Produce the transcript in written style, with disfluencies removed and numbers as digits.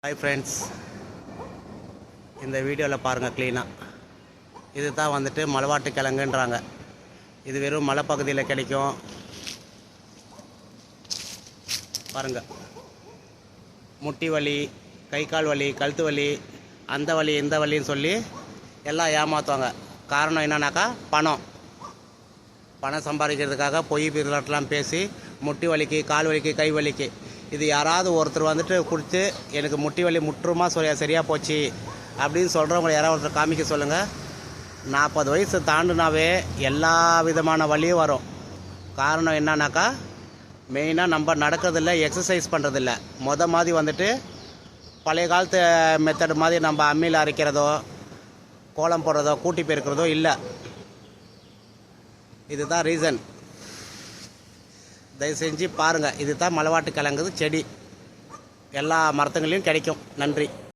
Hi friends, இந்த வீடியோவில் பாருங்கள் க்ளீனாக. இது தான் வந்துட்டு மலவாட்டு கிழங்குன்றாங்க. இது வெறும் மலைப்பகுதியில் கிடைக்கும். பாருங்கள், முட்டி வலி, கை கால் வலி, கழுத்து வலி, அந்த வலி இந்த வலின்னு சொல்லி எல்லாம் ஏமாற்றுவாங்க. காரணம் என்னன்னாக்கா பணம் சம்பாதிக்கிறதுக்காக பொய் பிறலாட்டெலாம் பேசி முட்டி வலிக்கு, கால் வலிக்கு, கை வலிக்கு இது யாராவது ஒருத்தர் வந்துட்டு குடித்து எனக்கு முட்டி வலி முற்றுமா சரியாக போச்சு அப்படின்னு சொல்கிறவங்களை யாராவது ஒருத்தர் காமிக்க சொல்லுங்கள். 40 வயசு தாண்டினாவே எல்லா விதமான வலியும் வரும். காரணம் என்னன்னாக்கா, மெயினாக நம்ம நடக்கிறதில்ல, எக்ஸசைஸ் பண்ணுறதில்ல. மாதிரி வந்துட்டு பழைய காலத்து மெத்தட் மாதிரி நம்ம அம்மியில் அரைக்கிறதோ, கோலம் போடுறதோ, கூட்டி பெருக்கிறதோ இல்லை. இதுதான் ரீசன். தயவு செஞ்சு பாருங்கள். இது தான் மலவாட்டு கிழங்கு செடி. எல்லா மரத்துங்களையும் கிடைக்கும். நன்றி.